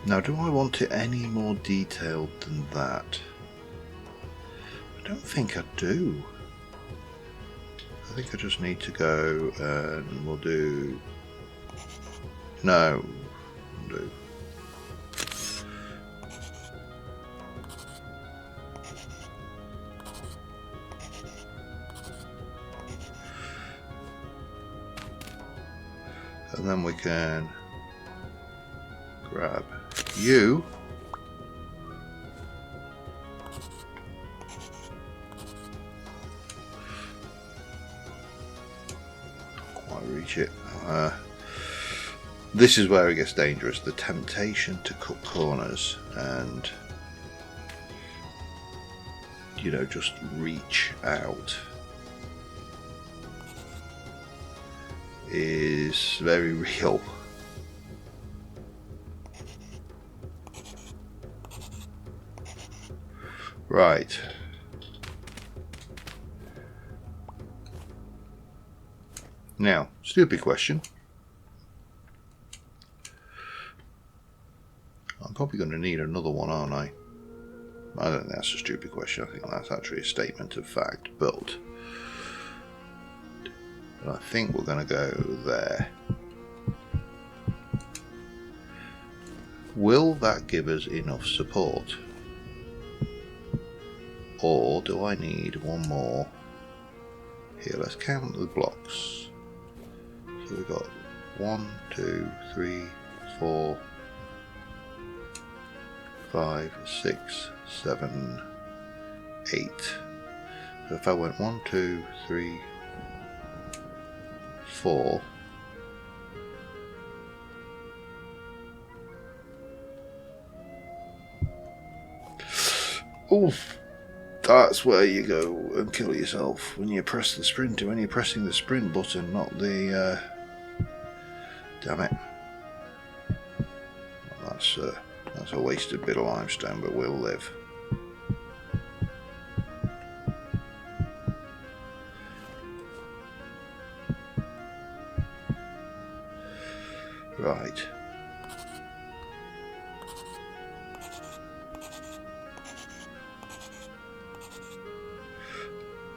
Now, do I want it any more detailed than that? I don't think I do. I think I just need to go and we'll do... No, we'll do... And then we can grab you. Can't quite reach it. This is where it gets dangerous. The temptation to cut corners and, you know, just reach out is very real. Right. Now, stupid question. I'm probably going to need another one, aren't I? I don't think that's a stupid question. I think that's actually a statement of fact, but I think we're going to go there. Will that give us enough support? Or do I need one more? Here, let's count the blocks. So we've got 1, 2, 3, 4, 5, 6, 7, 8. So if I went 1, 2, 3, 4. Oof. That's where you go and kill yourself when you press the sprint. When you're pressing the sprint button, not the. Damn it! Well, that's a wasted bit of limestone, but we'll live. Right.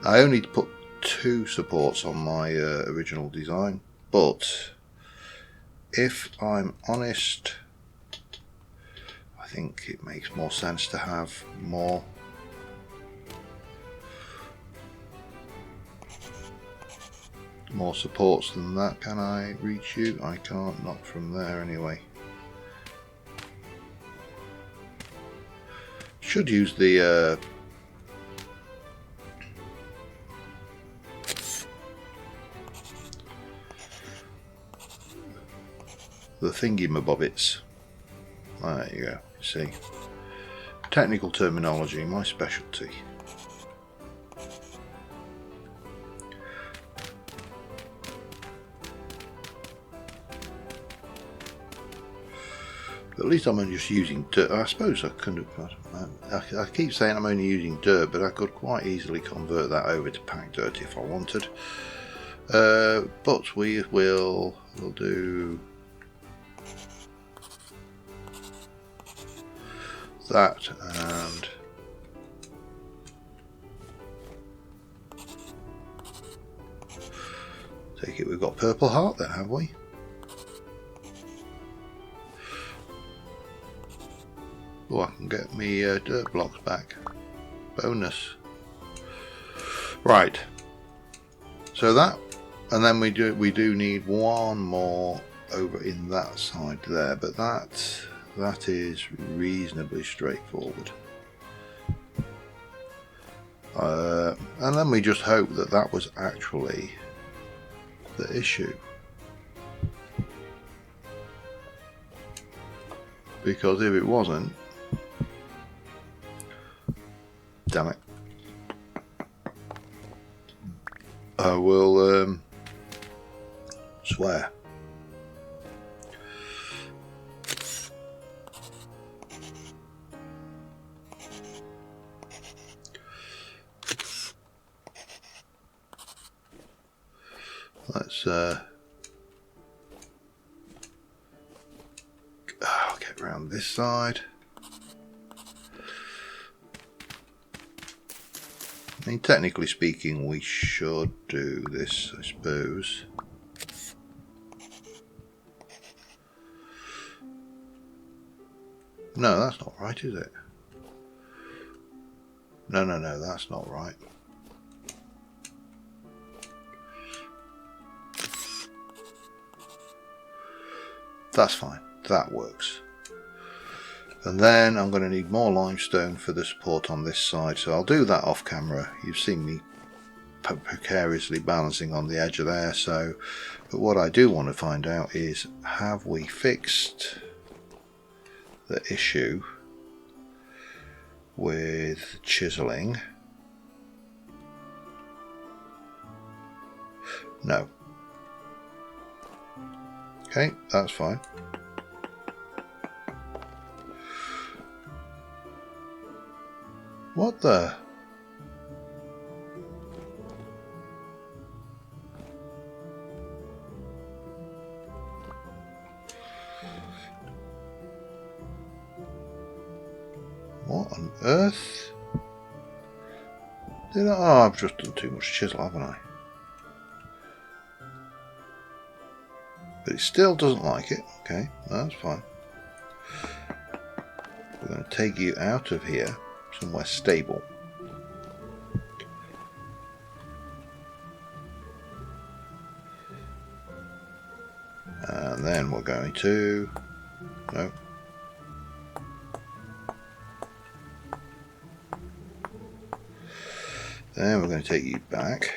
I only put 2 supports on my original design, but if I'm honest, I think it makes more sense to have more. More supports than that. Can I reach you? I can't, not from there anyway. Should use the thingy-mabobbits. There you go. See, technical terminology, my specialty. At least I'm only just using dirt. I suppose I couldn't have. I keep saying I'm only using dirt, but I could quite easily convert that over to packed dirt if I wanted. But we'll do that and take it. We've got purple heart there, have we? Oh, I can get me dirt blocks back. Bonus. Right. So that, and then we do need one more over in that side there, but that is reasonably straightforward. And then we just hope that that was actually the issue. Because if it wasn't, damn it, I will swear. Let's get around this side. I mean, technically speaking, we should do this, I suppose. No, that's not right, is it? No, that's not right. That's fine, that works. And then I'm going to need more limestone for the support on this side, so I'll do that off camera. You've seen me precariously balancing on the edge of there, so but what I do want to find out is, have we fixed the issue with chiseling? No. Okay, that's fine. What the? What on earth? Did I? Oh, I've just done too much chisel, haven't I? But it still doesn't like it. Okay, that's fine. We're going to take you out of here somewhere stable. we're going to... No. Then we're going to take you back.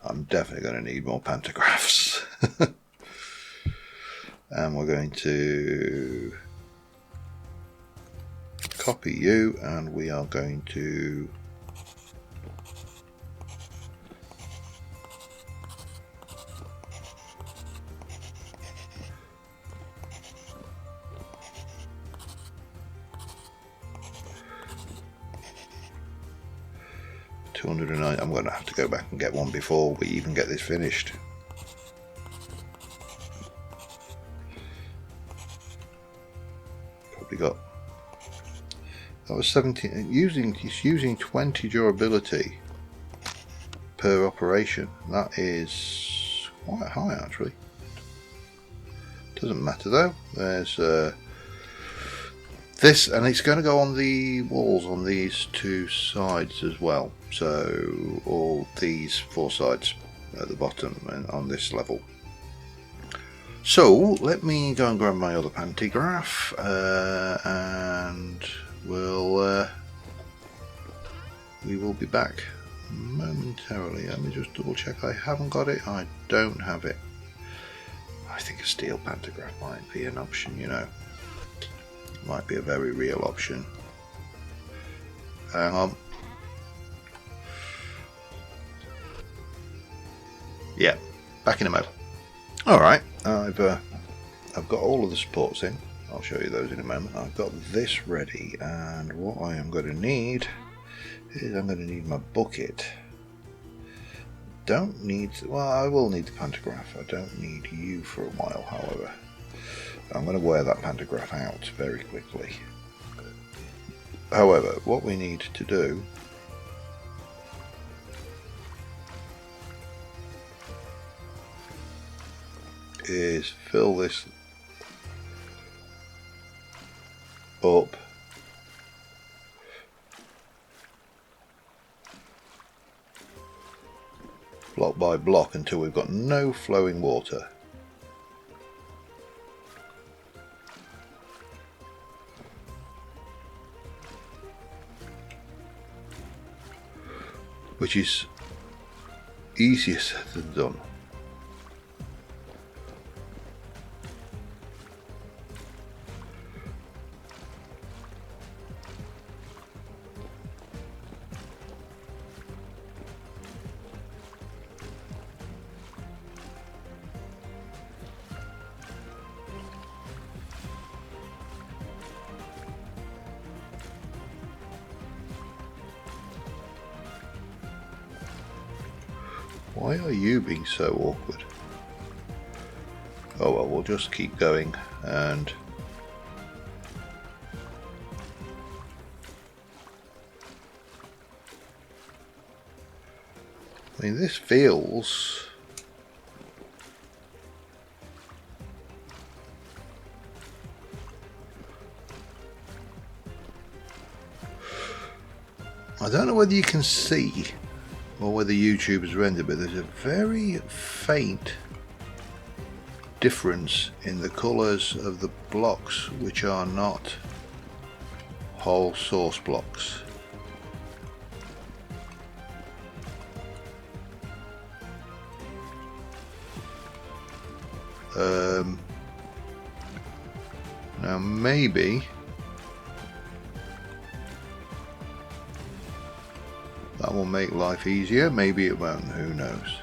I'm definitely going to need more pantographs. And we're going to copy you, and we are going to $209. I'm going to have to go back and get one before we even get this finished. Probably got, that was 17. It's using 20 durability per operation. That is quite high actually. Doesn't matter though. There's this, and it's going to go on the walls on these two sides as well. So all these four sides at the bottom and on this level. So let me go and grab my other pantograph, and we will be back momentarily. Let me just double check I haven't got it. I don't have it. I think a steel pantograph might be an option, you know. Might be a very real option. Hang on. Yeah, back in a moment. Alright, I've got all of the supports in. I'll show you those in a moment. I've got this ready, and what I am going to need is I'm going to need my bucket. Don't need, well, I will need the pantograph. I don't need you for a while, however. I'm going to wear that pantograph out very quickly. However, what we need to do is fill this up block by block until we've got no flowing water. Which is easier said than done. Why are you being so awkward? Oh well, we'll just keep going, and I mean, this feels I don't know whether you can see or whether YouTube has rendered, but there's a very faint difference in the colours of the blocks which are not whole source blocks. Now maybe that will make life easier, maybe it won't, who knows.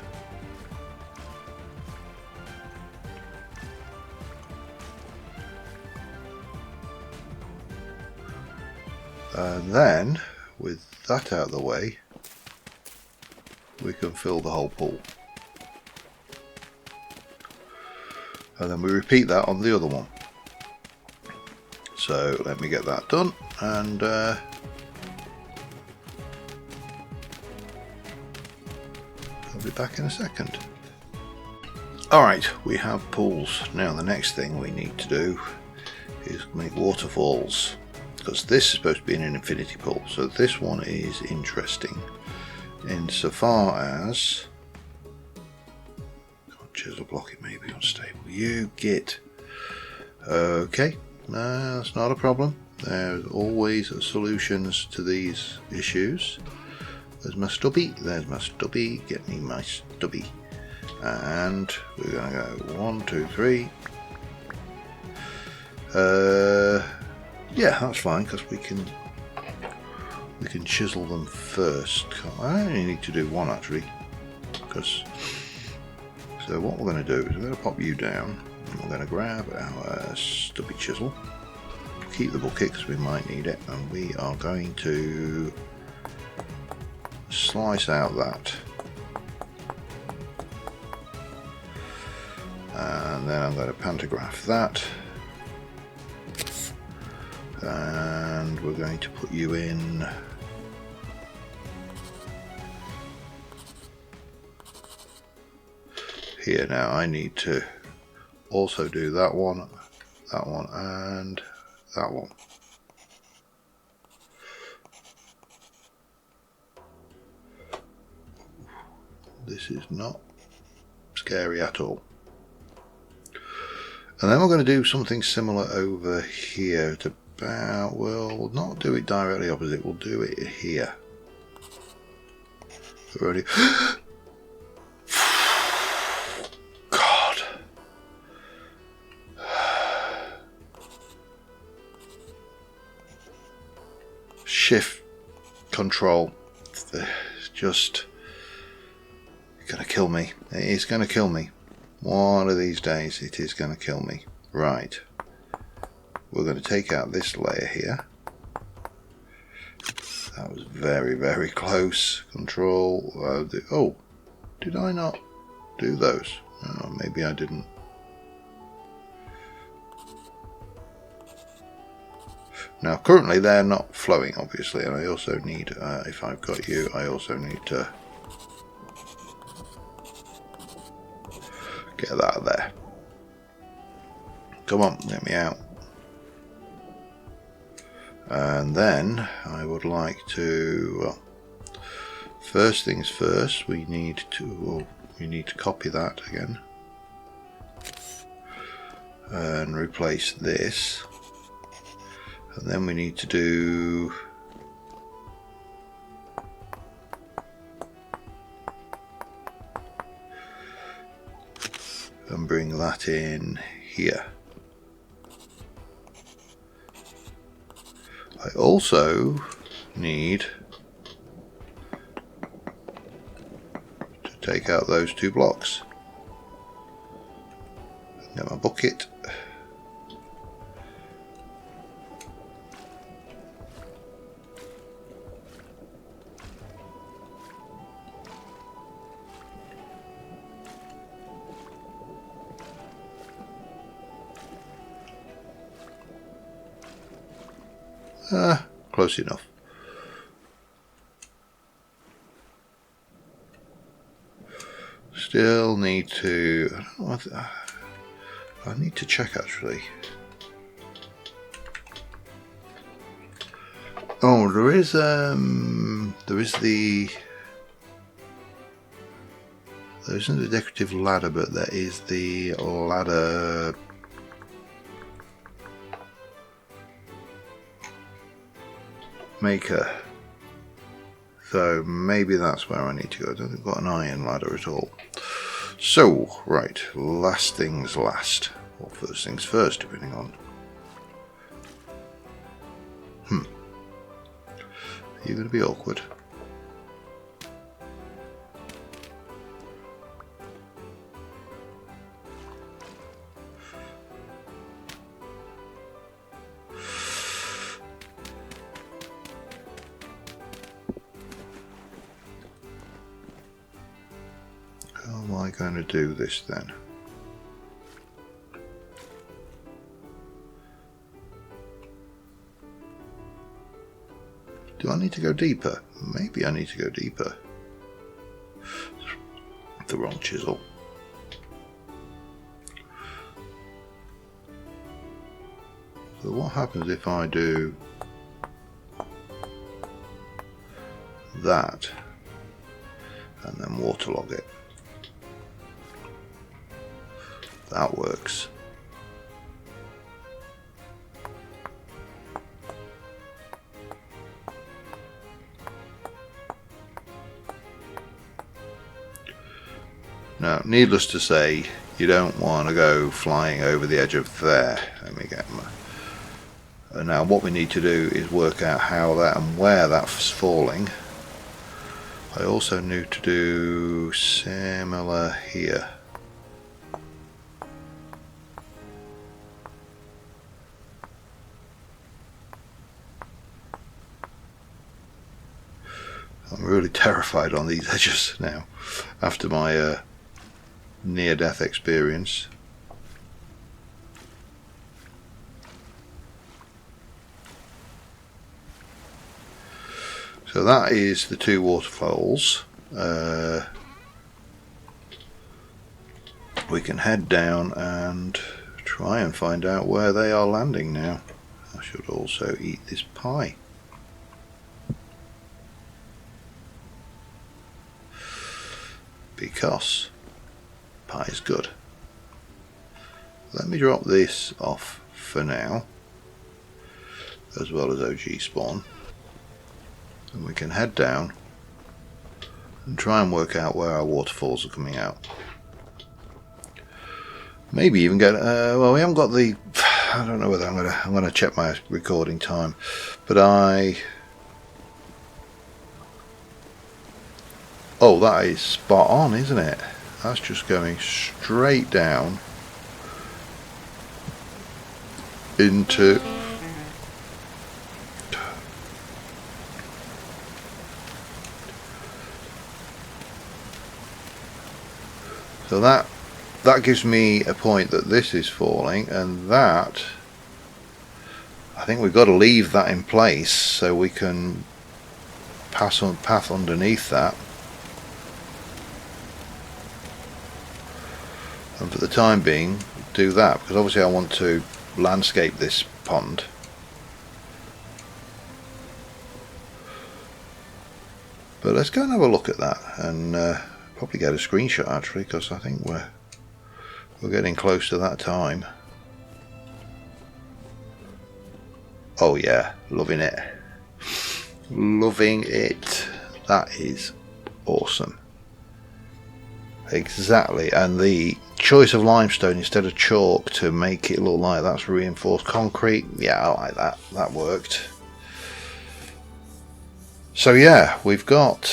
And then, with that out of the way, we can fill the whole pool. And then we repeat that on the other one. So let me get that done, and I'll be back in a second. Alright, we have pools. Now the next thing we need to do is make waterfalls, because this is supposed to be an infinity pool. So this one is interesting insofar as chisel block, it may be unstable. You git. Okay, no, that's not a problem. There's always solutions to these issues. There's my stubby. There's my stubby. Get me my stubby. And we're going to go 1, 2, 3. Yeah, that's fine because we can chisel them first. I only need to do one actually. Because so what we're going to do is we're going to pop you down. And we're going to grab our stubby chisel. Keep the bucket because we might need it, and we are going to slice out that, and then I'm going to pantograph that, and we're going to put you in here. Now I need to also do that one, and that one. This is not scary at all. And then we're going to do something similar over here. It's about, we'll not do it directly opposite, we'll do it here. Ready? God. Shift, control, it's just gonna kill me. It is gonna kill me. One of these days it is gonna kill me. Right. We're gonna take out this layer here. That was very, very close. Control. Oh, did I not do those? Oh, maybe I didn't. Now currently they're not flowing obviously, and I also need, if I've got you, I also need to get that there. Come on, let me out. And then I would like to, well, first things first, we need to copy that again and replace this. And then we need to do and bring that in here. I also need to take out those two blocks. Get my bucket. Close enough. Still need to, I don't know what, I need to check actually. Oh, there isn't the decorative ladder, but there is the ladder maker, so maybe that's where I need to go. I don't think I've got an iron ladder at all. So right, last things last, or first things first, depending on. Are you going to be awkward? How am I going to do this then? Do I need to go deeper? Maybe I need to go deeper. The wrong chisel. So what happens if I do that and then waterlog it? That works. Now, needless to say, you don't want to go flying over the edge of there. Let me get my... Now, what we need to do is work out how that and where that's falling. I also need to do similar here. I'm really terrified on these edges now after my near-death experience. So that is the two waterfalls. We can head down and try and find out where they are landing now. I should also eat this pie. Because pie is good. Let me drop this off for now, as well as OG spawn, and we can head down and try and work out where our waterfalls are coming out. Maybe even get well, we haven't got the... I don't know whether I'm gonna check my recording time, but oh, that is spot on, isn't it? That's just going straight down into... So that gives me a point that this is falling, and that... I think we've got to leave that in place so we can pass on path underneath that. And for the time being, do that, because obviously I want to landscape this pond. But let's go and have a look at that, and probably get a screenshot actually, because I think we're getting close to that time. Oh yeah, loving it. Loving it. That is awesome. Exactly, and the choice of limestone instead of chalk to make it look like that's reinforced concrete, yeah, I like that. That worked. So yeah, we've got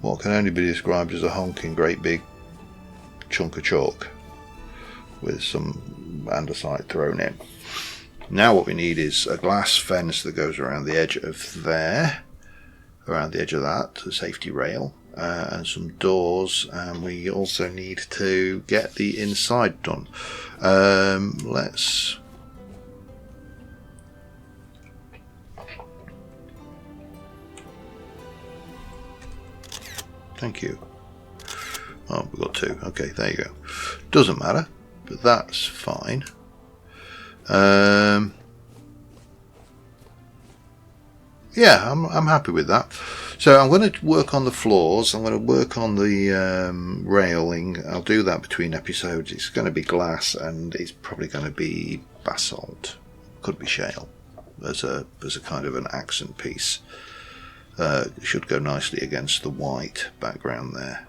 what can only be described as a honking great big chunk of chalk with some andesite thrown in. Now what we need is a glass fence that goes around the edge of there, around the edge of that, a safety rail, and some doors, and we also need to get the inside done. Let's... Thank you. Oh, we've got two. Okay, there you go. Doesn't matter, but that's fine. Yeah, I'm happy with that. So I'm going to work on the floors. I'm going to work on the railing. I'll do that between episodes. It's going to be glass, and it's probably going to be basalt. Could be shale as a kind of an accent piece. It should go nicely against the white background there.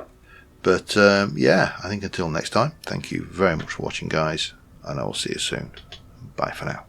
But yeah, I think until next time, thank you very much for watching, guys, and I will see you soon. Bye for now.